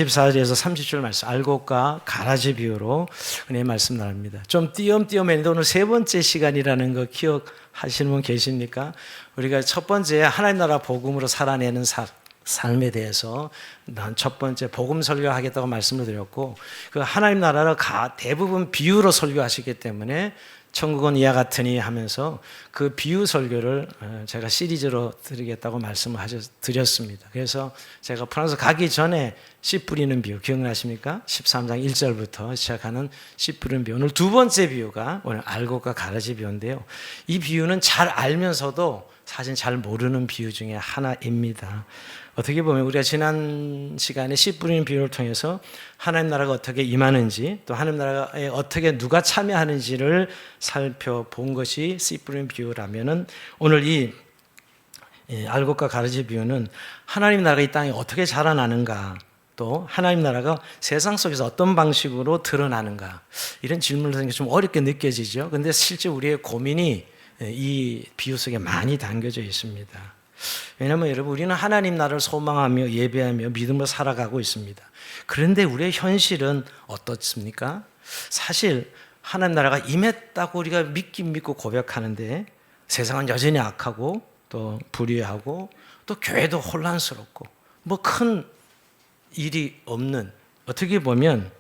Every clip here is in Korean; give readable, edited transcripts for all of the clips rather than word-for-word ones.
24절에서 30절 말씀, 알곡과 가라지 비유로 은혜의 말씀 나눕니다. 좀 띄엄띄엄했는데 오늘 세 번째 시간이라는 거 기억하시는 분 계십니까? 우리가 첫 번째 하나님 나라 복음으로 살아내는 삶에 대해서 난 첫 번째 복음 설교하겠다고 말씀을 드렸고, 그 하나님 나라를 대부분 비유로 설교하시기 때문에 천국은 이와 같으니 하면서 그 비유 설교를 제가 시리즈로 드리겠다고 말씀을 드렸습니다. 그래서 제가 프랑스 가기 전에 씨 뿌리는 비유 기억나십니까? 13장 1절부터 시작하는 씨 뿌리는 비유. 오늘 두 번째 비유가 오늘 알곡과 가라지 비유인데요. 이 비유는 잘 알면서도 사실 잘 모르는 비유 중에 하나입니다. 어떻게 보면 우리가 지난 시간에 씨 뿌리는 비유를 통해서 하나님 나라가 어떻게 임하는지, 또 하나님 나라에 어떻게 누가 참여하는지를 살펴본 것이 씨 뿌리는 비유라면은, 오늘 이 알곡과 가라지 비유는 하나님 나라가 이 땅에 어떻게 자라나는가, 또 하나님 나라가 세상 속에서 어떤 방식으로 드러나는가, 이런 질문을 하는 게 좀 어렵게 느껴지죠. 그런데 실제 우리의 고민이 이 비유 속에 많이 담겨져 있습니다. 왜냐하면 여러분, 우리는 하나님 나라를 소망하며 예배하며 믿음으로 살아가고 있습니다. 그런데 우리의 현실은 어떻습니까? 사실 하나님 나라가 임했다고 우리가 믿긴 믿고 고백하는데 세상은 여전히 악하고 또 불의하고 또 교회도 혼란스럽고 뭐 큰 일이 없는, 어떻게 보면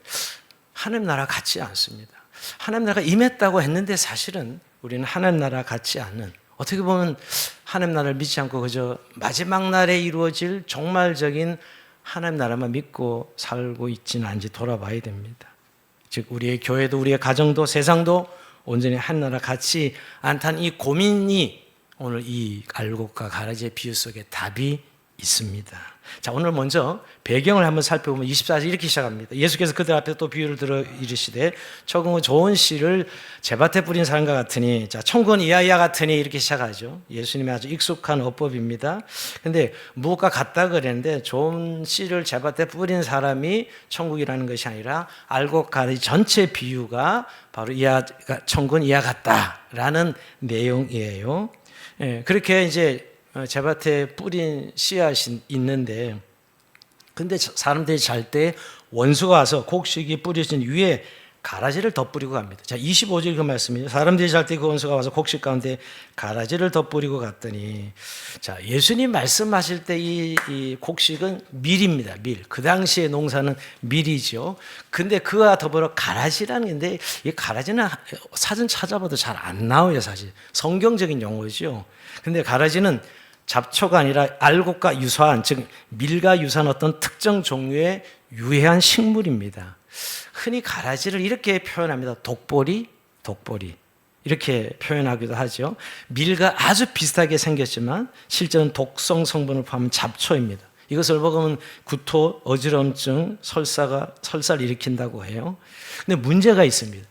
하나님 나라 같지 않습니다. 하나님 나라가 임했다고 했는데 사실은 우리는 하나님 나라 같지 않은, 어떻게 보면 하나님 나라를 믿지 않고 그저 마지막 날에 이루어질 종말적인 하나님 나라만 믿고 살고 있지는 않은지 돌아봐야 됩니다. 즉 우리의 교회도 우리의 가정도 세상도 온전히 하나님 나라 같지 않다는 이 고민이 오늘 이 알곡과 가라지의 비유 속에 답이 있습니다. 자, 오늘 먼저 배경을 한번 살펴보면 24절 이렇게 시작합니다. 예수께서 그들 앞에 또 비유를 들어 이르시되 천국은 좋은 씨를 제밭에 뿌린 사람과 같으니, 자, 천국은 이와 같으니 이렇게 시작하죠. 예수님의 아주 익숙한 어법입니다. 근데 무엇과 같다 그랬는데 좋은 씨를 제밭에 뿌린 사람이 천국이라는 것이 아니라 알곡 가라지 전체 비유가 바로 천국은 이와 같다라는 내용이에요. 예, 그렇게 이제 제밭에 뿌린 씨앗이 있는데, 근데 사람들이 잘 때 원수가 와서 곡식이 뿌려진 위에 가라지를 덧뿌리고 갑니다. 자, 25절 그 말씀이죠. 사람들이 잘 때 그 원수가 와서 곡식 가운데 가라지를 덧뿌리고 갔더니, 자, 예수님 말씀하실 때 이 곡식은 밀입니다. 밀. 그 당시의 농사는 밀이죠. 근데 그와 더불어 가라지라는 게 있는데, 이 가라지는 사전 찾아봐도 잘 안 나와요, 사실. 성경적인 용어죠. 근데 가라지는 잡초가 아니라 알곡과 유사한, 즉 밀과 유사한 어떤 특정 종류의 유해한 식물입니다. 흔히 가라지를 이렇게 표현합니다. 독보리 이렇게 표현하기도 하죠. 밀과 아주 비슷하게 생겼지만 실제는 독성 성분을 포함한 잡초입니다. 이것을 먹으면 구토, 어지럼증, 설사를 일으킨다고 해요. 근데 문제가 있습니다.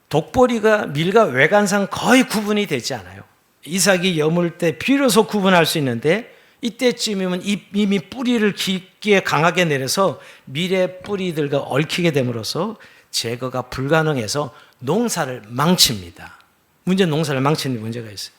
독보리가 밀과 외관상 거의 구분이 되지 않아요. 이삭이 여물 때 비로소 구분할 수 있는데, 이때쯤이면 이미 뿌리를 깊게 강하게 내려서 밀의 뿌리들과 얽히게 됨으로써 제거가 불가능해서 농사를 망칩니다. 문제는 농사를 망치는 문제가 있어요.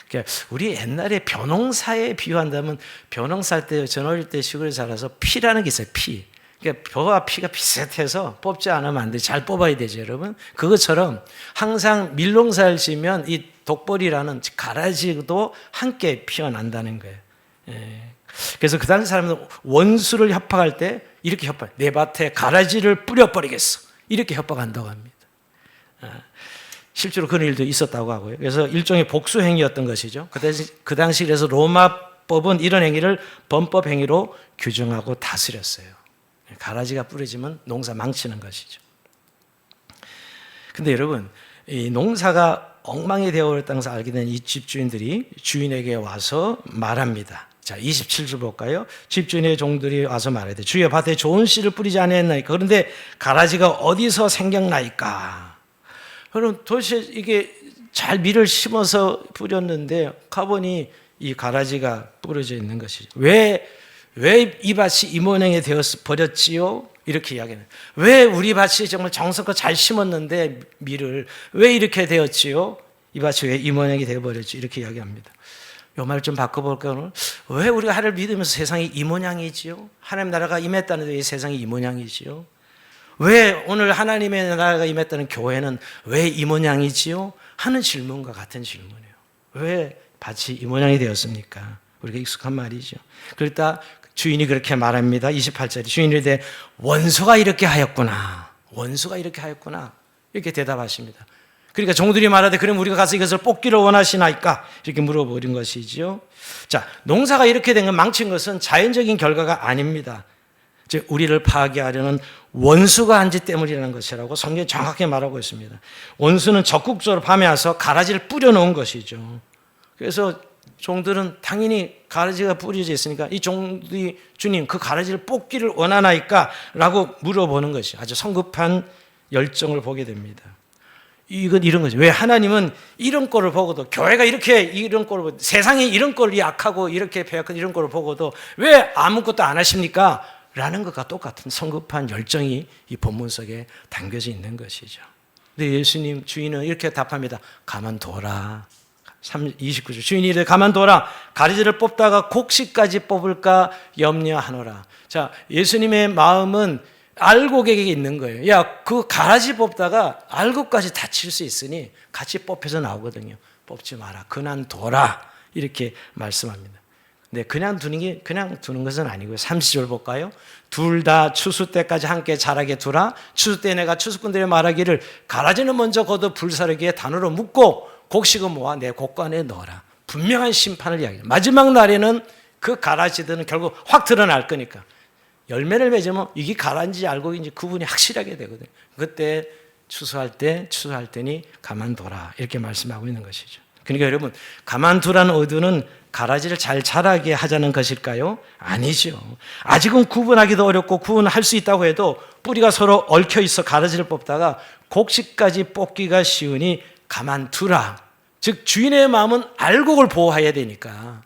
그러니까 우리 옛날에 벼농사에 비유한다면, 벼농사 때 전 어릴 때 시골에 자라서 피라는 게 있어요. 피. 그러니까 벼와 피가 비슷해서 뽑지 않으면 안 돼. 잘 뽑아야 되죠, 여러분. 그것처럼 항상 밀농사를 지면 이 독보리라는 가라지도 함께 피어난다는 거예요. 그래서 그 당시 사람들은 원수를 협박할 때 이렇게 협박해요. 내 밭에 가라지를 뿌려버리겠어. 이렇게 협박한다고 합니다. 실제로 그런 일도 있었다고 하고요. 그래서 일종의 복수행위였던 것이죠. 그 당시 그래서 로마법은 이런 행위를 범법 행위로 규정하고 다스렸어요. 가라지가 뿌려지면 농사 망치는 것이죠. 근데 여러분, 이 농사가 엉망이 되어버렸다는 것을 알게 된 이 집주인들이 주인에게 와서 말합니다. 자, 27절 볼까요? 집주인의 종들이 와서 말하되 주의 밭에 좋은 씨를 뿌리지 아니했나이까? 그런데 가라지가 어디서 생겨나이까? 그럼 도대체 이게 잘 밀을 심어서 뿌렸는데 가보니 이 가라지가 뿌려져 있는 것이죠. 왜 이 밭이 이 모양이 되어 버렸지요? 이렇게 이야기해요. 왜 우리 밭이 정말 정성껏 잘 심었는데 밀을 왜 이렇게 되었지요? 이 밭이 왜 이 모양이 되어버렸지? 이렇게 이야기합니다. 요 말 좀 바꿔볼까요? 오늘? 왜 우리가 하나님을 믿으면서 세상이 이 모양이지요? 하나님 나라가 임했다는데 왜 세상이 이 모양이지요? 왜 오늘 하나님의 나라가 임했다는 교회는 왜 이 모양이지요? 하는 질문과 같은 질문이에요. 왜 밭이 이 모양이 되었습니까? 우리가 익숙한 말이죠. 그러다 주인이 그렇게 말합니다. 28절에 주인이 이르되 원수가 이렇게 하였구나. 원수가 이렇게 하였구나. 이렇게 대답하십니다. 그러니까 종들이 말하되 그럼 우리가 가서 이것을 뽑기를 원하시나이까? 이렇게 물어보는 것이죠. 자, 농사가 이렇게 된 건 망친 것은 자연적인 결과가 아닙니다. 즉 우리를 파괴하려는 원수가 한 짓 때문이라는 것이라고 성경이 정확하게 말하고 있습니다. 원수는 적극적으로 밤에 와서 가라지를 뿌려놓은 것이죠. 그래서 종들은 당연히 가라지가 뿌려져 있으니까 이 종들이 주님 그 가라지를 뽑기를 원하나이까? 라고 물어보는 것이 아주 성급한 열정을 보게 됩니다. 이건 이런 거죠. 왜 하나님은 이런 꼴을 보고도 교회가 이렇게 이런 꼴을 보고 세상이 이런 꼴이 약하고 이렇게 배약한 이런 꼴을 보고도 왜 아무것도 안 하십니까? 라는 것과 똑같은 성급한 열정이 이 본문 속에 담겨져 있는 것이죠. 근데 예수님 주인은 이렇게 답합니다. 가만둬라. 29절 주인이 이르되 가만둬라. 가라지를 뽑다가 곡식까지 뽑을까 염려하노라. 자, 예수님의 마음은 알곡에게 있는 거예요. 야, 그 가라지 뽑다가 알곡까지 다칠 수 있으니 같이 뽑혀서 나오거든요. 뽑지 마라. 그냥 둬라. 이렇게 말씀합니다. 근데 그냥 두는 것은 아니고요. 30절 볼까요? 둘 다 추수 때까지 함께 자라게 두라. 추수 때 내가 추수꾼들의 말하기를 가라지는 먼저 걷어 불사르기에 단으로 묶고 곡식은 모아 내 곡간에 넣어라. 분명한 심판을 이야기해요. 마지막 날에는 그 가라지들은 결국 확 드러날 거니까. 열매를 맺으면 이게 가라지인지 알곡인지 구분이 확실하게 되거든요. 그때 추수할 때니 가만둬라. 이렇게 말씀하고 있는 것이죠. 그러니까 여러분, 가만두라는 의도는 가라지를 잘 자라게 하자는 것일까요? 아니죠. 아직은 구분하기도 어렵고 구분할 수 있다고 해도 뿌리가 서로 얽혀 있어 가라지를 뽑다가 곡식까지 뽑기가 쉬우니 가만두라. 즉 주인의 마음은 알곡을 보호해야 되니까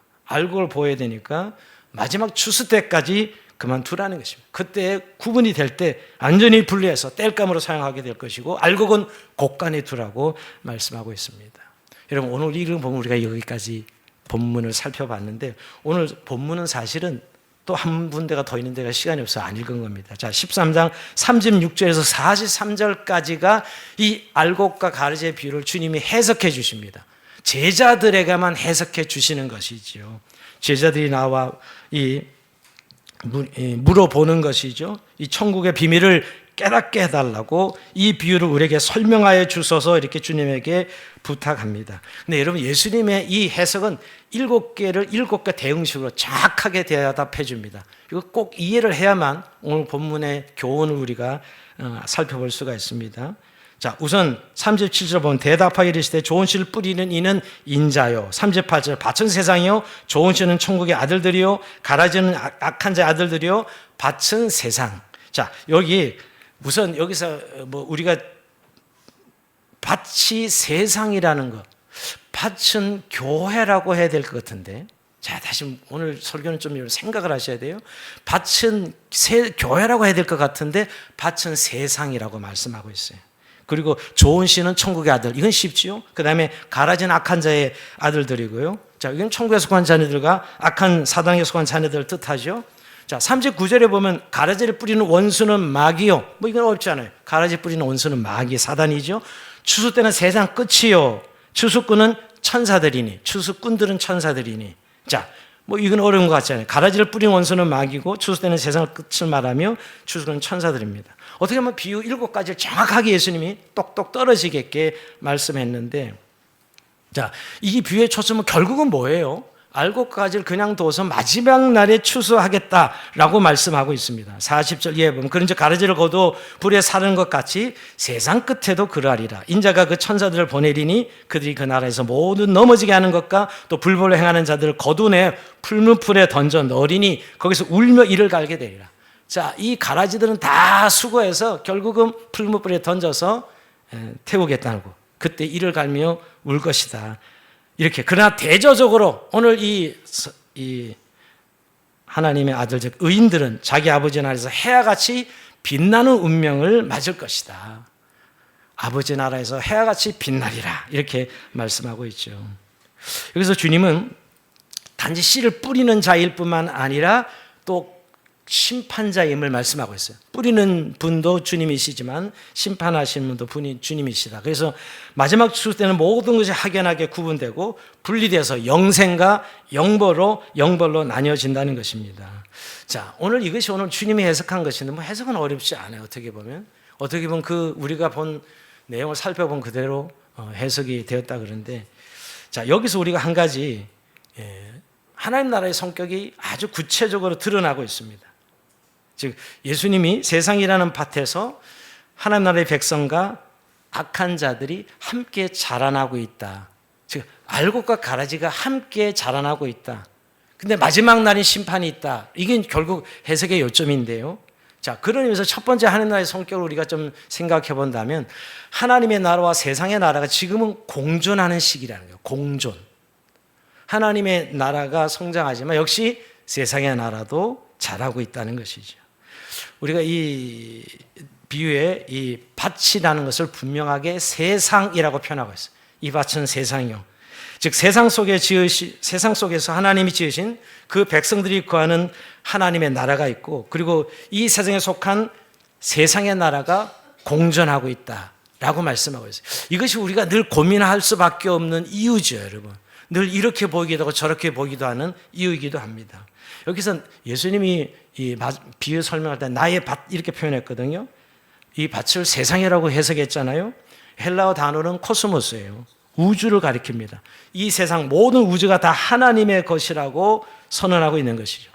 마지막 추수 때까지 그만두라는 것입니다. 그때 구분이 될 때 완전히 분리해서 땔감으로 사용하게 될 것이고 알곡은 곡간에 두라고 말씀하고 있습니다. 여러분 오늘 이런 보면 우리가 여기까지 본문을 살펴봤는데 오늘 본문은 사실은 또 한 군데가 더 있는 데가 시간이 없어서 안 읽은 겁니다. 자, 13장 36절에서 43절까지가 이 알곡과 가라지의 비유를 주님이 해석해 주십니다. 제자들에게만 해석해 주시는 것이지요. 제자들이 나와 물어보는 것이죠. 이 천국의 비밀을 깨닫게 해달라고 이 비유를 우리에게 설명하여 주셔서 이렇게 주님에게 부탁합니다. 근데 여러분 예수님의 이 해석은 7개 대응식으로 정확하게 대답해 줍니다. 이거 꼭 이해를 해야만 오늘 본문의 교훈을 우리가 살펴볼 수가 있습니다. 자, 우선 37절 보면 대답하여 이르시되 좋은 씨를 뿌리는 이는 인자요. 38절 밭은 세상이요 좋은 씨는 천국의 아들들이요 가라지는 악한 자의 아들들이요 밭은 세상. 자, 여기 우선 여기서 우리가 밭이 세상이라는 것, 밭은 교회라고 해야 될 것 같은데, 자, 다시 오늘 설교는 좀 생각을 하셔야 돼요. 밭은 교회라고 해야 될 것 같은데 밭은 세상이라고 말씀하고 있어요. 그리고 좋은 씨는 천국의 아들, 이건 쉽지요. 그 다음에 가라지는 악한 자의 아들들이고요. 자, 이건 천국에 속한 자녀들과 악한 사단에 속한 자녀들을 뜻하죠. 자, 39절에 보면 가라지를 뿌리는 원수는 마귀요. 이건 어렵지 않아요. 가라지 뿌리는 원수는 마귀, 사단이죠. 추수 때는 세상 끝이요. 추수꾼은 천사들이니, 추수꾼들은 천사들이니. 자, 이건 어려운 것 같지 않아요. 가라지를 뿌리는 원수는 마귀고 추수 때는 세상의 끝을 말하며 추수꾼은 천사들입니다. 어떻게 보면 비유 7가지를 정확하게 예수님이 똑똑 떨어지게 말씀했는데, 자, 이 비유의 초점은 결국은 뭐예요? 알곡과 가지를 그냥 둬서 마지막 날에 추수하겠다라고 말씀하고 있습니다. 40절 이해 보면 그런즉 가라지를 거둬 불에 사르는 것 같이 세상 끝에도 그러하리라. 인자가 그 천사들을 보내리니 그들이 그 나라에서 모든 넘어지게 하는 것과 또 불법을 행하는 자들을 거두내 풀무풀에 던져 넣으리니 거기서 울며 이를 갈게 되리라. 자, 이 가라지들은 다 수고해서 결국은 풀무불에 던져서 태우겠다는 거. 그때 이를 갈며 울 것이다. 이렇게. 그러나 대조적으로 오늘 이 하나님의 아들 즉 의인들은 자기 아버지 나라에서 해와 같이 빛나는 운명을 맞을 것이다. 아버지 나라에서 해와 같이 빛나리라. 이렇게 말씀하고 있죠. 여기서 주님은 단지 씨를 뿌리는 자일 뿐만 아니라 또 심판자임을 말씀하고 있어요. 뿌리는 분도 주님이시지만 심판하시는 분도 분이 주님이시다. 그래서 마지막 추수 때는 모든 것이 확연하게 구분되고 분리돼서 영생과 영벌로 나뉘어진다는 것입니다. 자, 이것이 오늘 주님이 해석한 것인데 뭐 해석은 어렵지 않아요. 어떻게 보면 그 우리가 본 내용을 살펴본 그대로 해석이 되었다 그러는데, 자, 여기서 우리가 한 가지 하나님 나라의 성격이 아주 구체적으로 드러나고 있습니다. 즉 예수님이 세상이라는 밭에서 하나님 나라의 백성과 악한 자들이 함께 자라나고 있다. 즉 알곡과 가라지가 함께 자라나고 있다. 근데 마지막 날인 심판이 있다. 이게 결국 해석의 요점인데요. 자, 그런 의미에서 첫 번째 하나님 나라의 성격을 우리가 좀 생각해 본다면 하나님의 나라와 세상의 나라가 지금은 공존하는 시기라는 거예요. 공존. 하나님의 나라가 성장하지만 역시 세상의 나라도 자라고 있다는 것이죠. 우리가 이 비유에 이 밭이라는 것을 분명하게 세상이라고 표현하고 있어요. 이 밭은 세상이요. 즉 세상 속에서 하나님이 지으신 그 백성들이 거하는 하나님의 나라가 있고, 그리고 이 세상에 속한 세상의 나라가 공존하고 있다라고 말씀하고 있어요. 이것이 우리가 늘 고민할 수밖에 없는 이유죠, 여러분. 늘 이렇게 보기도 하고 저렇게 보기도 하는 이유이기도 합니다. 여기서 예수님이 이 비유 설명할 때 나의 밭 이렇게 표현했거든요. 이 밭을 세상이라고 해석했잖아요. 헬라어 단어는 코스모스예요. 우주를 가리킵니다. 이 세상 모든 우주가 다 하나님의 것이라고 선언하고 있는 것이죠.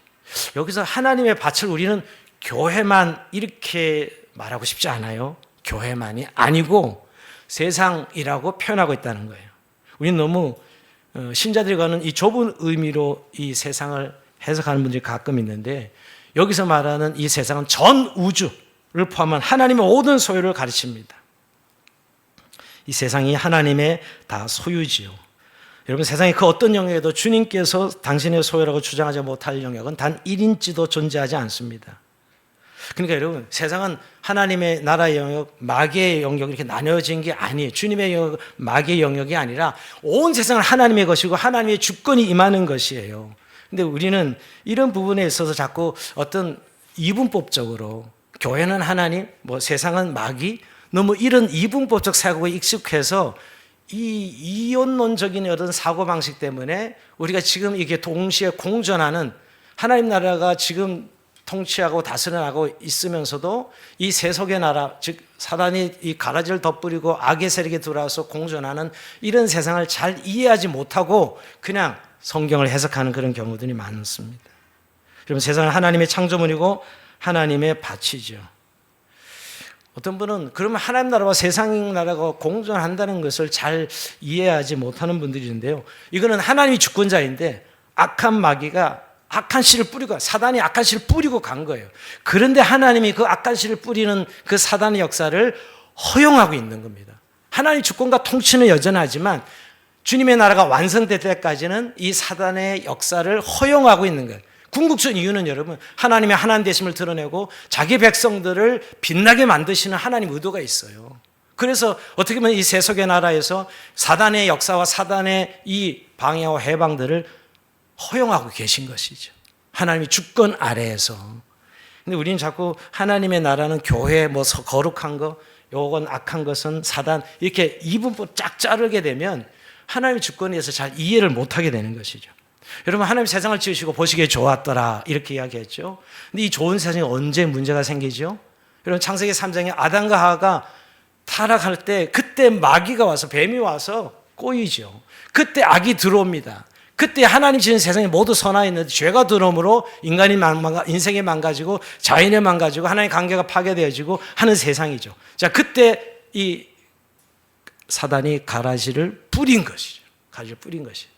여기서 하나님의 밭을 우리는 교회만 이렇게 말하고 싶지 않아요. 교회만이 아니고 세상이라고 표현하고 있다는 거예요. 우리는 너무 신자들이 가는 이 좁은 의미로 이 세상을 해석하는 분들이 가끔 있는데, 여기서 말하는 이 세상은 전 우주를 포함한 하나님의 모든 소유를 가르칩니다. 이 세상이 하나님의 다 소유지요. 여러분, 세상의 그 어떤 영역에도 주님께서 당신의 소유라고 주장하지 못할 영역은 단 1인치도 존재하지 않습니다. 그러니까 여러분, 세상은 하나님의 나라의 영역, 마귀의 영역 이렇게 나뉘어진 게 아니에요. 주님의 영역, 마귀의 영역이 아니라 온 세상은 하나님의 것이고 하나님의 주권이 임하는 것이에요. 근데 우리는 이런 부분에 있어서 자꾸 어떤 이분법적으로 교회는 하나님, 뭐 세상은 마귀, 너무 이런 이분법적 사고에 익숙해서 이 이원론적인 어떤 사고방식 때문에 우리가 지금 이게 동시에 공존하는 하나님 나라가 지금 통치하고 다스려나가고 있으면서도 이 세속의 나라, 즉 사단이 이 가라지를 덧뿌리고 악의 세력이 들어와서 공존하는 이런 세상을 잘 이해하지 못하고 그냥 성경을 해석하는 그런 경우들이 많습니다. 그럼 세상은 하나님의 창조물이고 하나님의 밭이죠. 어떤 분은 그러면 하나님 나라와 세상 나라가 공존한다는 것을 잘 이해하지 못하는 분들이 있는데요. 이거는 하나님이 주권자인데 악한 마귀가 악한 씨를 뿌리고, 사단이 악한 씨를 뿌리고 간 거예요. 그런데 하나님이 그 악한 씨를 뿌리는 그 사단의 역사를 허용하고 있는 겁니다. 하나님 주권과 통치는 여전하지만 주님의 나라가 완성될 때까지는 이 사단의 역사를 허용하고 있는 거예요. 궁극적 이유는 여러분, 하나님의 하나님 되심을 드러내고 자기 백성들을 빛나게 만드시는 하나님 의도가 있어요. 그래서 어떻게 보면 이 세속의 나라에서 사단의 역사와 사단의 이 방해와 해방들을 허용하고 계신 것이죠. 하나님의 주권 아래에서. 근데 우리는 자꾸 하나님의 나라는 교회, 뭐 거룩한 거, 요건 악한 것은 사단, 이렇게 이분법 쫙 자르게 되면 하나님의 주권에서 잘 이해를 못하게 되는 것이죠. 여러분, 하나님 세상을 지으시고 보시기에 좋았더라 이렇게 이야기했죠. 근데 이 좋은 세상에 언제 문제가 생기죠? 여러분, 창세기 3장에 아담과 하와가 타락할 때 그때 마귀가 와서, 뱀이 와서 꼬이죠. 그때 악이 들어옵니다. 그때 하나님 지은 세상이 모두 선하였는데 죄가 들어옴으로 인생이 망가지고 자연이 망가지고 하나님의 관계가 파괴되어지고 하는 세상이죠. 자, 그때 이 사단이 가라지를 뿌린 것이죠. 가라지를 뿌린 것이죠.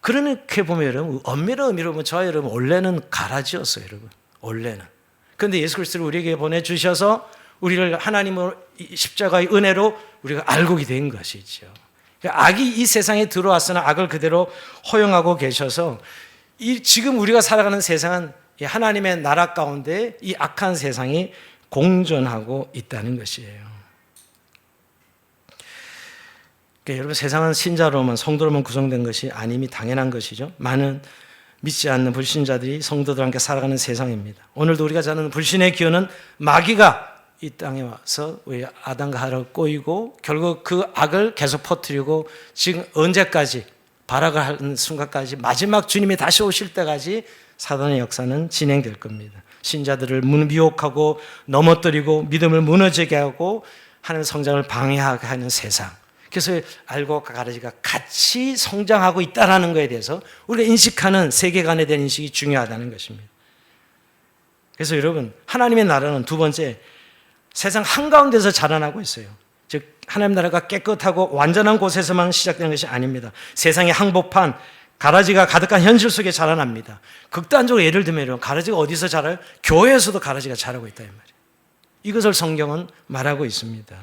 그렇게 보면 여러분, 엄밀한 의미로 보면 저와 여러분 원래는 가라지였어요, 여러분. 원래는. 그런데 예수 그리스도를 우리에게 보내주셔서 우리를 하나님의 십자가의 은혜로 우리가 알곡이 된 것이죠. 악이 이 세상에 들어왔으나 악을 그대로 허용하고 계셔서 지금 우리가 살아가는 세상은 하나님의 나라 가운데 이 악한 세상이 공존하고 있다는 것이에요. 그러니까 여러분, 세상은 신자로만, 성도로만 구성된 것이 아님이 당연한 것이죠. 많은 믿지 않는 불신자들이 성도들과 함께 살아가는 세상입니다. 오늘도 우리가 잘 아는 불신의 기원은 마귀가 이 땅에 와서 우리 아담과 하와를 꼬이고 결국 그 악을 계속 퍼뜨리고 지금 언제까지, 발악을 하는 순간까지, 마지막 주님이 다시 오실 때까지 사단의 역사는 진행될 겁니다. 신자들을 미혹하고 넘어뜨리고 믿음을 무너지게 하고 하는 성장을 방해하게 하는 세상. 그래서 알곡과 가라지가 같이 성장하고 있다는 것에 대해서 우리가 인식하는 세계관에 대한 인식이 중요하다는 것입니다. 그래서 여러분, 하나님의 나라는 두 번째, 세상 한가운데서 자라나고 있어요. 즉 하나님 나라가 깨끗하고 완전한 곳에서만 시작되는 것이 아닙니다. 세상의 항복판, 가라지가 가득한 현실 속에 자라납니다. 극단적으로 예를 들면 가라지가 어디서 자라요? 교회에서도 가라지가 자라고 있다 이 말이에요. 이것을 성경은 말하고 있습니다.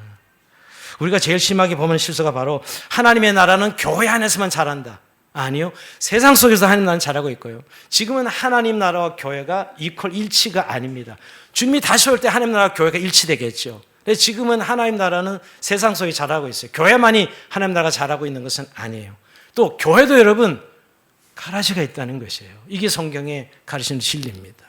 우리가 제일 심하게 보면 실수가 바로 하나님의 나라는 교회 안에서만 자란다. 아니요. 세상 속에서 하나님 나라는 자라고 있고요. 지금은 하나님 나라와 교회가 일치가 아닙니다. 주님이 다시 올 때 하나님 나라와 교회가 일치되겠죠. 근데 지금은 하나님 나라는 세상 속에 자라고 있어요. 교회만이 하나님 나라가 자라고 있는 것은 아니에요. 또 교회도 여러분 가라지가 있다는 것이에요. 이게 성경에 가르치는 진리입니다.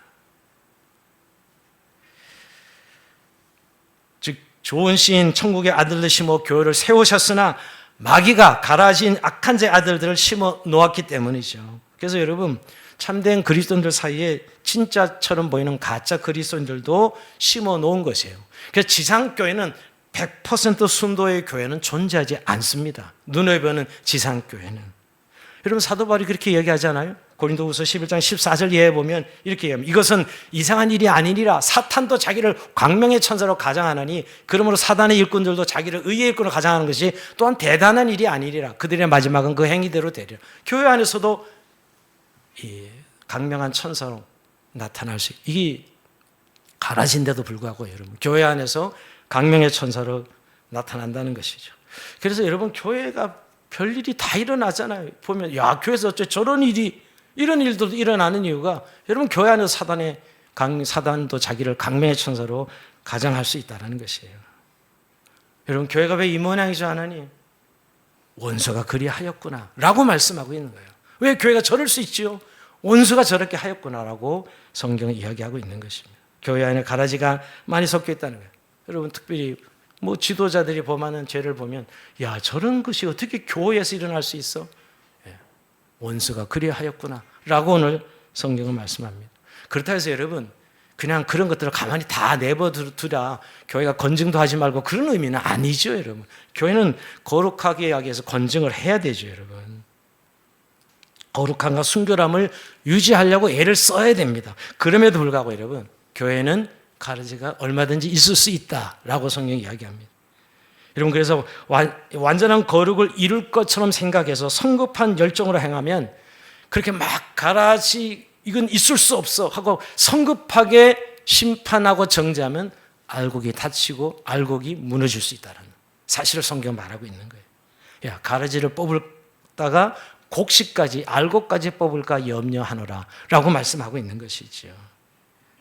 즉 좋은 시인 천국의 아들들 심어 교회를 세우셨으나 마귀가 가라진 악한 제 아들들을 심어 놓았기 때문이죠. 그래서 여러분, 참된 그리스도인들 사이에 진짜처럼 보이는 가짜 그리스도인들도 심어 놓은 것이에요. 그래서 지상교회는 100% 순도의 교회는 존재하지 않습니다. 눈에 보는 지상교회는. 여러분, 사도 바울이 그렇게 얘기하잖아요. 고린도후서 11장 14절 이하에 보면 이렇게 얘기합니다. 이것은 이상한 일이 아니니라. 사탄도 자기를 광명의 천사로 가장하나니 그러므로 사단의 일꾼들도 자기를 의의 일꾼으로 가장하는 것이 또한 대단한 일이 아니리라. 그들의 마지막은 그 행위대로 되리라. 교회 안에서도 이 강명한 천사로 나타날 수, 이게 가라진데도 불구하고 여러분, 교회 안에서 강명의 천사로 나타난다는 것이죠. 그래서 여러분, 교회가 별일이 다 일어나잖아요. 보면 야, 교회에서 어째 저런 일이, 이런 일도 일어나는 이유가 여러분, 교회 안에서 사단도 자기를 강명의 천사로 가장할 수 있다는 것이에요. 여러분, 교회가 왜 이 모양이죠 하나님? 원수가 그리하였구나 라고 말씀하고 있는 거예요. 왜 교회가 저럴 수 있지요? 원수가 저렇게 하였구나라고 성경이 이야기하고 있는 것입니다. 교회 안에 가라지가 많이 섞여 있다는 거예요. 여러분, 특별히 지도자들이 범하는 죄를 보면 야, 저런 것이 어떻게 교회에서 일어날 수 있어? 원수가 그리하였구나 라고 오늘 성경은 말씀합니다. 그렇다고 해서 여러분, 그냥 그런 것들을 가만히 다 내버려두라, 교회가 건증도 하지 말고, 그런 의미는 아니죠. 여러분, 교회는 거룩하게 하기 위해서 건증을 해야 되죠. 여러분, 거룩함과 순결함을 유지하려고 애를 써야 됩니다. 그럼에도 불구하고 여러분, 교회는 가라지가 얼마든지 있을 수 있다라고 성경이 이야기합니다. 여러분, 그래서 완전한 거룩을 이룰 것처럼 생각해서 성급한 열정으로 행하면, 그렇게 막 가라지 이건 있을 수 없어 하고 성급하게 심판하고 정죄하면 알곡이 다치고 알곡이 무너질 수 있다는 사실을 성경 말하고 있는 거예요. 야, 가라지를 뽑다가 곡식까지, 알곡까지 뽑을까 염려하노라 라고 말씀하고 있는 것이죠.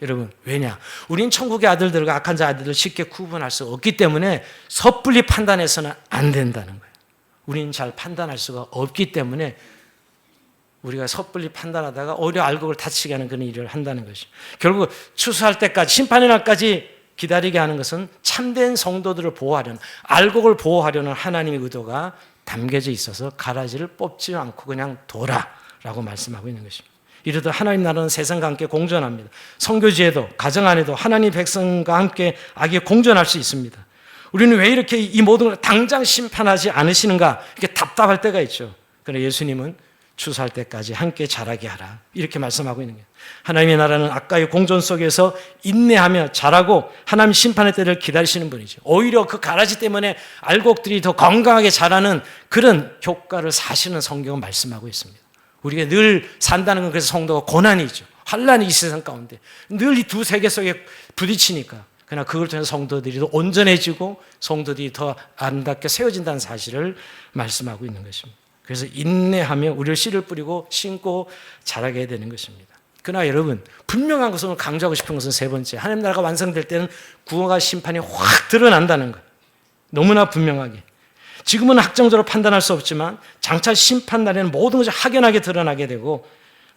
여러분, 왜냐? 우린 천국의 아들들과 악한 자 아들들을 쉽게 구분할 수 없기 때문에 섣불리 판단해서는 안 된다는 거예요. 우린 잘 판단할 수가 없기 때문에 우리가 섣불리 판단하다가 오히려 알곡을 다치게 하는 그런 일을 한다는 것이죠. 결국 추수할 때까지, 심판의 날까지 기다리게 하는 것은 참된 성도들을 보호하려는, 알곡을 보호하려는 하나님의 의도가 담겨져 있어서 가라지를 뽑지 않고 그냥 둬라라고 말씀하고 있는 것입니다. 이르듯 하나님 나라는 세상과 함께 공존합니다. 선교지에도 가정 안에도 하나님 백성과 함께 악이 공존할 수 있습니다. 우리는 왜 이렇게 이 모든 걸 당장 심판하지 않으시는가, 이렇게 답답할 때가 있죠. 그러나 예수님은 추수할 때까지 함께 자라게 하라, 이렇게 말씀하고 있는 거예요. 하나님의 나라는 악과의 공존 속에서 인내하며 자라고 하나님 심판의 때를 기다리시는 분이죠. 오히려 그 가라지 때문에 알곡들이 더 건강하게 자라는 그런 효과를 사시는 성경은 말씀하고 있습니다. 우리가 늘 산다는 건 그래서 성도가 고난이죠. 환난이 이 세상 가운데 늘 이 두 세계 속에 부딪히니까, 그러나 그걸 통해서 성도들이 더 온전해지고 성도들이 더 아름답게 세워진다는 사실을 말씀하고 있는 것입니다. 그래서 인내하며 우리를 씨를 뿌리고 심고 자라게 되는 것입니다. 그러나 여러분, 분명한 것을 강조하고 싶은 것은 세 번째, 하나님 나라가 완성될 때는 구원과 심판이 확 드러난다는 것. 너무나 분명하게. 지금은 확정적으로 판단할 수 없지만 장차 심판날에는 모든 것이 확연하게 드러나게 되고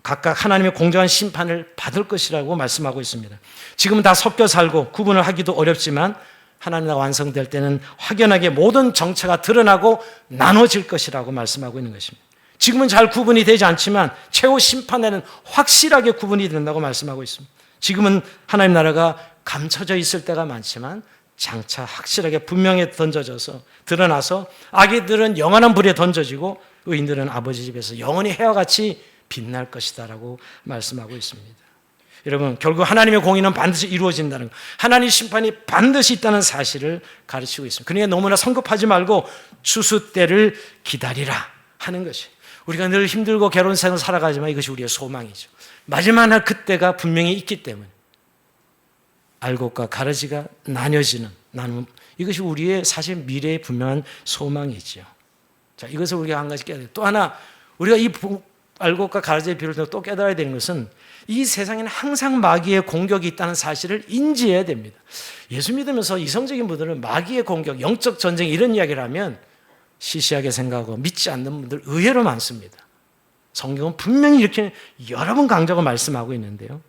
각각 하나님의 공정한 심판을 받을 것이라고 말씀하고 있습니다. 지금은 다 섞여 살고 구분을 하기도 어렵지만 하나님 나라가 완성될 때는 확연하게 모든 정체가 드러나고 나눠질 것이라고 말씀하고 있는 것입니다. 지금은 잘 구분이 되지 않지만 최후 심판에는 확실하게 구분이 된다고 말씀하고 있습니다. 지금은 하나님 나라가 감춰져 있을 때가 많지만 장차 확실하게 분명히 던져져서 드러나서 악인들은 영원한 불에 던져지고 의인들은 아버지 집에서 영원히 해와 같이 빛날 것이다라고 말씀하고 있습니다. 여러분, 결국 하나님의 공의는 반드시 이루어진다는 것, 하나님의 심판이 반드시 있다는 사실을 가르치고 있습니다. 그러니까 너무나 성급하지 말고 추수 때를 기다리라 하는 것이, 우리가 늘 힘들고 괴로운 생을 살아가지만 이것이 우리의 소망이죠. 마지막 날 그때가 분명히 있기 때문에 알곡과 가라지가 나뉘어지는 나눔, 이것이 우리의 사실 미래의 분명한 소망이죠. 자, 이것을 우리가 한 가지 깨달아야 돼요. 또 하나, 우리가 이 알곡과 가라지의 비유를 또 깨달아야 되는 것은 이 세상에는 항상 마귀의 공격이 있다는 사실을 인지해야 됩니다. 예수 믿으면서 이성적인 분들은 마귀의 공격, 영적 전쟁 이런 이야기를 하면 시시하게 생각하고 믿지 않는 분들 의외로 많습니다. 성경은 분명히 이렇게 여러 번 강조하고 말씀하고 있는데요.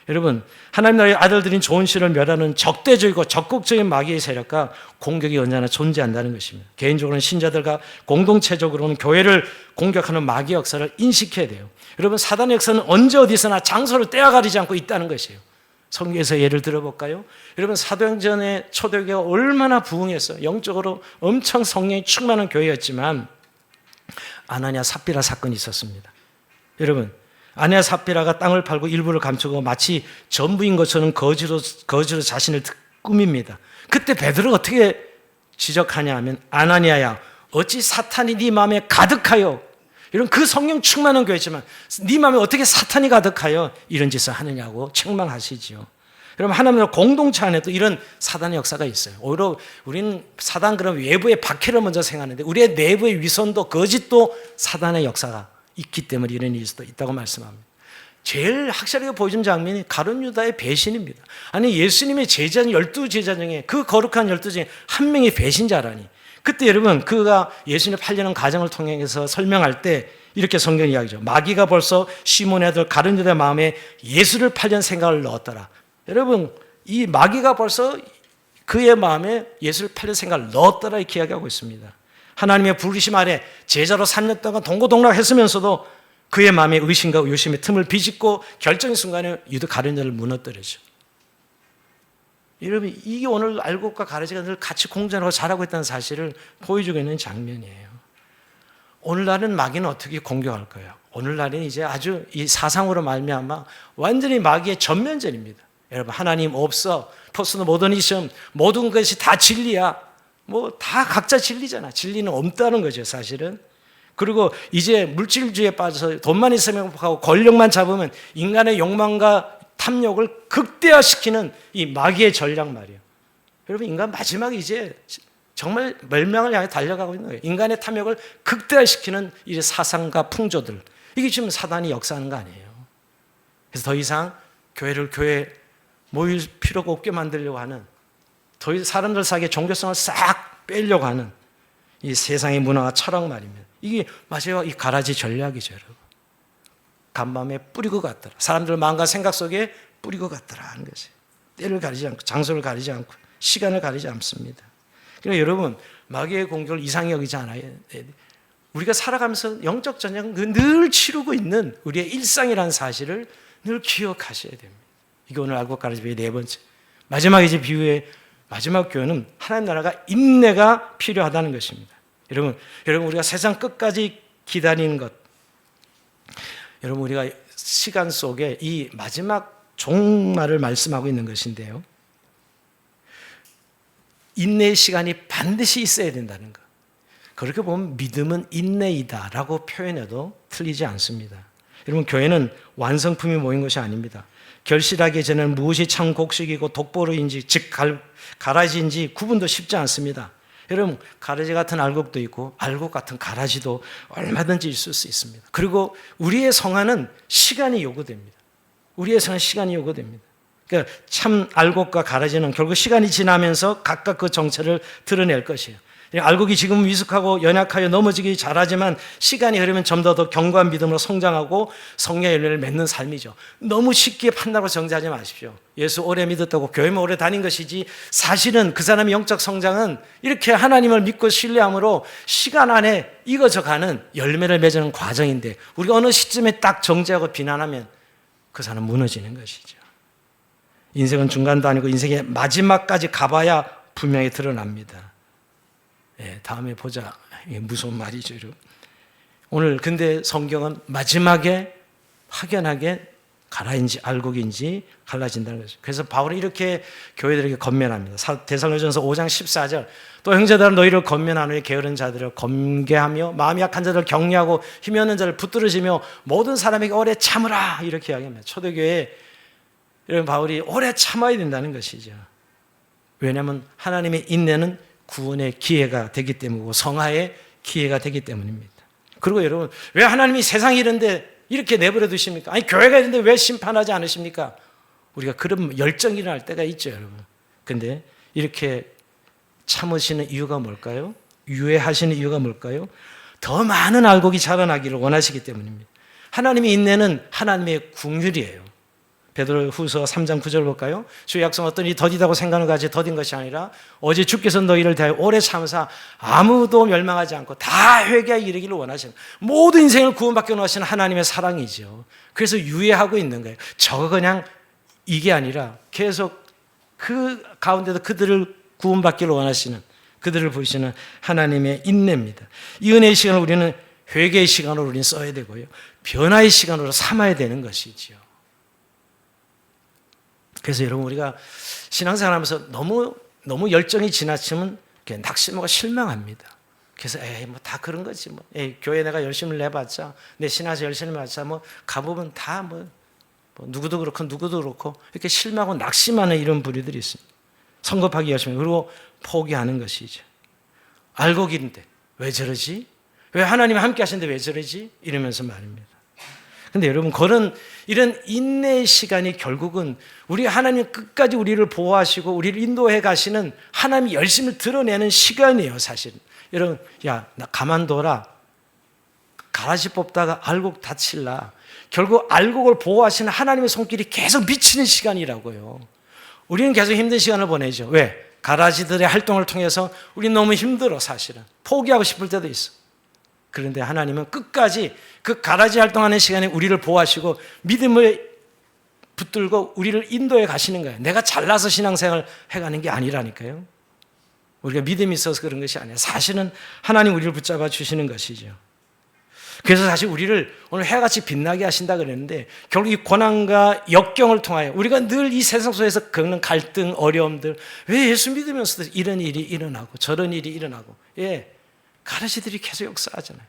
여러분, 하나님 나라의 아들들인 좋은 씨를 멸하는 적대적이고 적극적인 마귀의 세력과 공격이 언제나 존재한다는 것입니다. 개인적으로는 신자들과 공동체적으로는 교회를 공격하는 마귀의 역사를 인식해야 돼요. 여러분, 사단의 역사는 언제 어디서나 장소를 떼어 가리지 않고 있다는 것이에요. 성경에서 예를 들어볼까요? 여러분, 사도행전의 초대교회가 얼마나 부흥했어요. 영적으로 엄청 성령이 충만한 교회였지만 아나니아 삽비라 사건이 있었습니다. 여러분, 아나니아 삽비라가 땅을 팔고 일부를 감추고 마치 전부인 것처럼 거지로 자신을 꾸밉니다. 그때 베드로가 어떻게 지적하냐 하면, 아나니아야, 어찌 사탄이 네 마음에 가득하여, 이런 그 성령 충만한 교회지만 네 마음에 어떻게 사탄이 가득하여 이런 짓을 하느냐고 책망하시지요. 여러분, 하나님의 공동체 안에도 이런 사단의 역사가 있어요. 오히려 우리는 사단, 그럼 외부의 박해를 먼저 생각하는데 우리의 내부의 위선도 거짓도 사단의 역사가 있기 때문에 이런 일이 있다고 말씀합니다. 제일 확실하게 보여준 장면이 가룟 유다의 배신입니다. 아니, 예수님의 제자 12제자 중에 그 거룩한 12 중에 한 명이 배신자라니. 그때 여러분, 그가 예수님 8년의 과정을 통해서 설명할 때 이렇게 성경 이야기죠. 마귀가 벌써 시몬의 아들 가룟 유다의 마음에 예수를 팔려는 생각을 넣었더라. 여러분, 이 마귀가 벌써 그의 마음에 예수를 팔려는 생각을 넣었더라 이렇게 이야기하고 있습니다. 하나님의 부르심 아래 제자로 3년 동안 동고동락했으면서도 그의 마음에 의심과 의심의 틈을 비집고 결정의 순간에 유다 가룟 유다를 무너뜨리죠. 여러분, 이게 오늘 알곡과 가라지가 늘 같이 공존하고 자라고 있다는 사실을 보여주고 있는 장면이에요. 오늘날은 마귀는 어떻게 공격할 거예요? 오늘날은 이제 아주 이 사상으로 말미암아 완전히 마귀의 전면전입니다. 여러분, 하나님 없어, 포스트 모더니즘, 모든 것이 다 진리야. 뭐 다 각자 진리잖아. 진리는 없다는 거죠, 사실은. 그리고 이제 물질주의에 빠져서 돈만 있으면 하고 권력만 잡으면 인간의 욕망과 탐욕을 극대화시키는 이 마귀의 전략 말이에요. 여러분, 인간 마지막에 이제 정말 멸망을 향해 달려가고 있는 거예요. 인간의 탐욕을 극대화시키는 이 사상과 풍조들, 이게 지금 사단이 역사하는 거 아니에요. 그래서 더 이상 교회를 교회 모일 필요가 없게 만들려고 하는, 더 이상 사람들 사이에 종교성을 싹 빼려고 하는 이 세상의 문화와 철학 말입니다. 이게 마지막 이 가라지 전략이죠, 여러분. 간밤에 뿌리고 갔더라. 사람들 마음과 생각 속에 뿌리고 갔더라 하는 것이. 때를 가리지 않고, 장소를 가리지 않고, 시간을 가리지 않습니다. 그러니까 여러분, 마귀의 공격을 이상히 여기지 않아요. 우리가 살아가면서 영적 전쟁을 늘 치르고 있는 우리의 일상이라는 사실을 늘 기억하셔야 됩니다. 이게 오늘 알고 가르치 비유의 네 번째. 마지막 이제 비유의 마지막 교훈은 하나님 나라가 인내가 필요하다는 것입니다. 여러분 우리가 세상 끝까지 기다리는 것, 여러분 우리가 시간 속에 이 마지막 종말을 말씀하고 있는 것인데요. 인내의 시간이 반드시 있어야 된다는 것. 그렇게 보면 믿음은 인내이다라고 표현해도 틀리지 않습니다. 여러분, 교회는 완성품이 모인 것이 아닙니다. 결실하기 전에는 무엇이 참 곡식이고 독보르인지, 즉 가라지인지 구분도 쉽지 않습니다. 여러분, 가라지 같은 알곡도 있고 알곡 같은 가라지도 얼마든지 있을 수 있습니다. 그리고 우리의 성화는 시간이 요구됩니다. 우리의 성화는 시간이 요구됩니다. 그러니까 참 알곡과 가라지는 결국 시간이 지나면서 각각 그 정체를 드러낼 것이에요. 알곡이 지금 미숙하고 연약하여 넘어지기 잘하지만 시간이 흐르면 좀 더 견고한 믿음으로 성장하고 성령의 열매를 맺는 삶이죠. 너무 쉽게 판단하고 정지하지 마십시오. 예수 오래 믿었다고 교회만 오래 다닌 것이지 사실은 그 사람의 영적 성장은 이렇게 하나님을 믿고 신뢰함으로 시간 안에 익어져가는 열매를 맺는 과정인데 우리가 어느 시점에 딱 정지하고 비난하면 그 사람은 무너지는 것이죠. 인생은 중간도 아니고 인생의 마지막까지 가봐야 분명히 드러납니다. 다음에 보자. 무서운 말이죠, 여러분. 오늘 근데 성경은 마지막에 확연하게 가라인지 알곡인지 갈라진다는 거죠. 그래서 바울은 이렇게 교회들에게 권면합니다. 데살로니가전서 5장 14절 또 형제들아 너희를 권면한 후에 게으른 자들을 검개하며 마음이 약한 자들을 격려하고 힘이 없는 자를 붙들으시며 모든 사람에게 오래 참으라 이렇게 이야기합니다. 초대교회에 이런 바울이 오래 참아야 된다는 것이죠. 왜냐하면 하나님의 인내는 구원의 기회가 되기 때문이고 성화의 기회가 되기 때문입니다. 그리고 여러분 왜 하나님이 세상이 이런데 이렇게 내버려 두십니까? 아니 교회가 이런데 왜 심판하지 않으십니까? 우리가 그런 열정이 일어날 때가 있죠, 여러분. 근데 이렇게 참으시는 이유가 뭘까요? 유예하시는 이유가 뭘까요? 더 많은 알곡이 자라나기를 원하시기 때문입니다. 하나님의 인내는 하나님의 긍휼이에요. 베드로후서 3장 9절 볼까요? 주의 약속 어떤 일이 더디다고 생각하는 것이 더딘 것이 아니라 어제 주께서 너희를 대하여 오래 참으사 아무도 멸망하지 않고 다 회개에 이르기를 원하시는 모든 인생을 구원받게 원하시는 하나님의 사랑이죠. 그래서 유예하고 있는 거예요. 저거 그냥 이게 아니라 계속 그 가운데도 그들을 구원받기를 원하시는 그들을 보시는 하나님의 인내입니다. 이 은혜의 시간을 우리는 회개의 시간으로 우리는 써야 되고요. 변화의 시간으로 삼아야 되는 것이지요. 그래서 여러분 우리가 신앙생활하면서 너무 열정이 지나치면 낙심하고 실망합니다. 그래서 뭐 다 그런 거지 뭐. 교회 내가 열심히 내봤자 내 신앙에서 열심히 해봤자 뭐 가보면 다 뭐 누구도 그렇고 이렇게 실망하고 낙심하는 이런 부류들이 있습니다. 성급하게 열심히 그리고 포기하는 것이죠. 알곡인데 왜 저러지? 왜 하나님이 함께 하시는데 왜 저러지? 이러면서 말입니다. 근데 여러분 이런 인내의 시간이 결국은 우리 하나님 끝까지 우리를 보호하시고 우리를 인도해 가시는 하나님이 열심을 드러내는 시간이에요. 사실 여러분 야 나 가만둬라 가라지 뽑다가 알곡 다칠라 결국 알곡을 보호하시는 하나님의 손길이 계속 미치는 시간이라고요. 우리는 계속 힘든 시간을 보내죠. 왜? 가라지들의 활동을 통해서 우리는 너무 힘들어. 사실은 포기하고 싶을 때도 있어. 그런데 하나님은 끝까지 그 가라지 활동하는 시간에 우리를 보호하시고 믿음을 붙들고 우리를 인도해 가시는 거예요. 내가 잘나서 신앙생활을 해가는 게 아니라니까요. 우리가 믿음이 있어서 그런 것이 아니에요. 사실은 하나님 우리를 붙잡아 주시는 것이죠. 그래서 사실 우리를 오늘 해같이 빛나게 하신다 그랬는데 결국 이 고난과 역경을 통하여 우리가 늘 이 세상 속에서 겪는 갈등, 어려움들 왜 예수 믿으면서도 이런 일이 일어나고 저런 일이 일어나고 가라지들이 계속 역사하잖아요.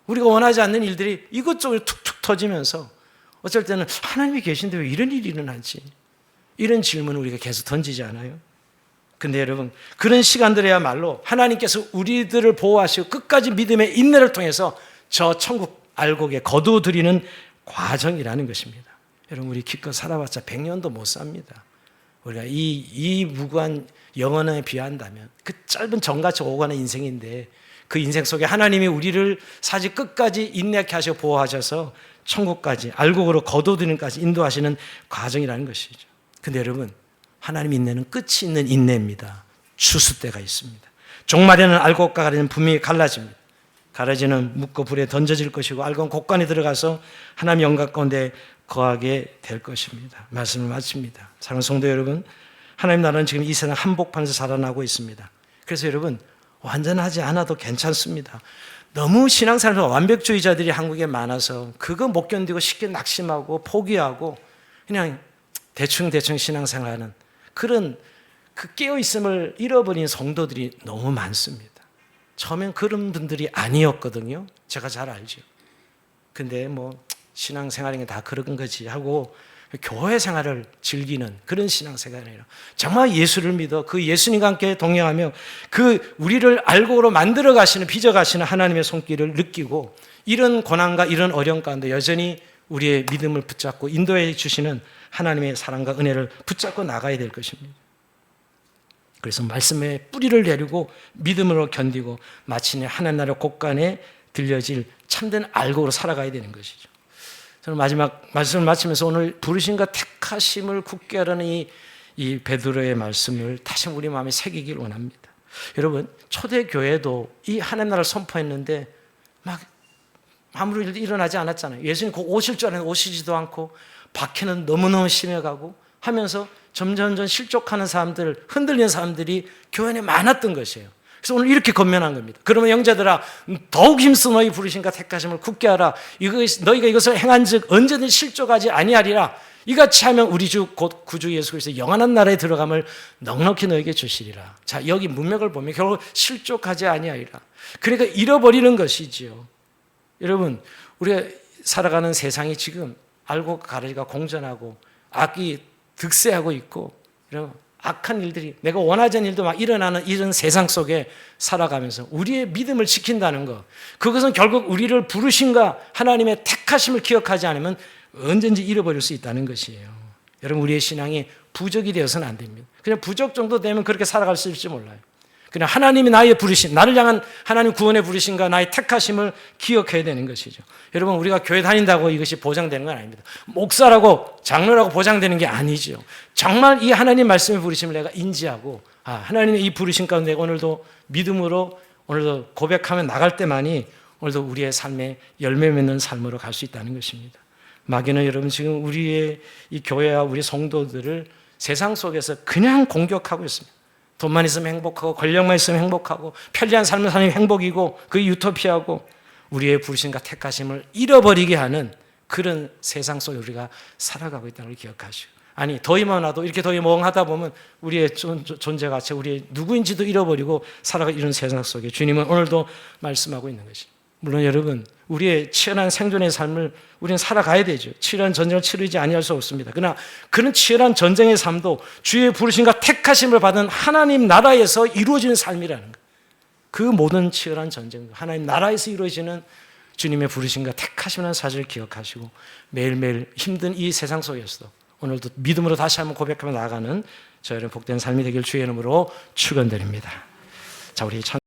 우리가 원하지 않는 일들이 이것저것 툭툭 터지면서 어쩔 때는 하나님이 계신데 왜 이런 일이 일어나지? 이런 질문을 우리가 계속 던지지 않아요? 근데 여러분 그런 시간들이야말로 하나님께서 우리들을 보호하시고 끝까지 믿음의 인내를 통해서 저 천국 알곡에 거두어들이는 과정이라는 것입니다. 여러분 우리 기껏 살아봤자 100년도 못 삽니다. 우리가 이 무고한 영혼에 비한다면 그 짧은 정같이 오고 가는 인생인데 그 인생 속에 하나님이 우리를 사실 끝까지 인내케 하시고 보호하셔서 천국까지 알곡으로 거두어들이는까지 인도하시는 과정이라는 것이죠. 근데 여러분 하나님 인내는 끝이 있는 인내입니다. 추수 때가 있습니다. 종말에는 알곡과 가라지는 분명히 갈라집니다. 가라지는 묻고 불에 던져질 것이고 알곡은 곡간에 들어가서 하나님 영광 가운데 거하게 될 것입니다. 말씀을 마칩니다. 사랑하는 성도 여러분, 하나님 나라는 지금 이 세상 한복판에서 살아나고 있습니다. 그래서 여러분 완전하지 않아도 괜찮습니다. 너무 신앙생활에서 완벽주의자들이 한국에 많아서 그거 못 견디고 쉽게 낙심하고 포기하고 그냥 대충 신앙생활하는 그런 그 깨어있음을 잃어버린 성도들이 너무 많습니다. 처음엔 그런 분들이 아니었거든요. 제가 잘 알죠. 근데 뭐 신앙생활이 다 그런 거지 하고 교회 생활을 즐기는 그런 신앙생활이 아니라 정말 예수를 믿어 그 예수님과 함께 동행하며 그 우리를 알곡으로 만들어 가시는 빚어 가시는 하나님의 손길을 느끼고 이런 고난과 이런 어려움 가운데 여전히 우리의 믿음을 붙잡고 인도해 주시는 하나님의 사랑과 은혜를 붙잡고 나가야 될 것입니다. 그래서 말씀의 뿌리를 내리고 믿음으로 견디고 마침내 하나님 나라 곳간에 들려질 참된 알곡으로 살아가야 되는 것이죠. 저는 마지막 말씀을 마치면서 오늘 부르심과 택하심을 굳게 하라는 이 베드로의 말씀을 다시 우리 마음에 새기길 원합니다. 여러분, 초대교회도 이 하나님 나라를 선포했는데 막 아무 일도 일어나지 않았잖아요. 예수님 곧 오실 줄 알았는데 오시지도 않고 박해는 너무너무 심해가고 하면서 점점 실족하는 사람들, 흔들리는 사람들이 교회 안에 많았던 것이에요. 그래서 오늘 이렇게 권면한 겁니다. 그러면 형제들아, 더욱 힘써 너희 부르심과 택하심을 굳게 하라. 너희가 이것을 행한즉 언제든 실족하지 아니하리라. 이같이 하면 우리 주 곧 구주 예수 그리스도의 영원한 나라에 들어감을 넉넉히 너에게 주시리라. 자, 여기 문맥을 보면 결국 실족하지 아니하리라. 그러니까 잃어버리는 것이지요. 여러분, 우리가 살아가는 세상이 지금 알고 가르기가 공전하고 악이 득세하고 있고 이런 악한 일들이 내가 원하지 않는 일도 막 일어나는 이런 세상 속에 살아가면서 우리의 믿음을 지킨다는 것, 그것은 결국 우리를 부르심과 하나님의 택하심을 기억하지 않으면 언제든지 잃어버릴 수 있다는 것이에요. 여러분, 우리의 신앙이 부족이 되어서는 안 됩니다. 그냥 부족 정도 되면 그렇게 살아갈 수 있을지 몰라요. 그냥 하나님이 나의 부르심, 나를 향한 하나님 구원의 부르심과 나의 택하심을 기억해야 되는 것이죠. 여러분, 우리가 교회 다닌다고 이것이 보장되는 건 아닙니다. 목사라고 장로라고 보장되는 게 아니죠. 정말 이 하나님 말씀의 부르심을 내가 인지하고 하나님의 이 부르심 가운데 오늘도 믿음으로 오늘도 고백하며 나갈 때만이 오늘도 우리의 삶에 열매 맺는 삶으로 갈 수 있다는 것입니다. 마귀는 여러분 지금 우리의 이 교회와 우리 성도들을 세상 속에서 그냥 공격하고 있습니다. 돈만 있으면 행복하고 권력만 있으면 행복하고 편리한 삶을 사는 행복이고 그게 유토피아고 우리의 부르심과 택하심을 잃어버리게 하는 그런 세상 속에 우리가 살아가고 있다는 걸 기억하시고, 아니 더위만 와도 이렇게 더위 멍하다 보면 우리의 존재 가치, 우리의 누구인지도 잃어버리고 살아가는 이런 세상 속에 주님은 오늘도 말씀하고 있는 것입니다. 물론 여러분, 우리의 치열한 생존의 삶을 우리는 살아가야 되죠. 치열한 전쟁을 치르지 아니할 수 없습니다. 그러나 그런 치열한 전쟁의 삶도 주의 부르심과 택하심을 받은 하나님 나라에서 이루어지는 삶이라는 것. 그 모든 치열한 전쟁, 하나님 나라에서 이루어지는 주님의 부르심과 택하심이라는 사실을 기억하시고 매일매일 힘든 이 세상 속에서도 오늘도 믿음으로 다시 한번 고백하며 나아가는 저희는 복된 삶이 되길 주의 이름으로 축원드립니다. 자, 우리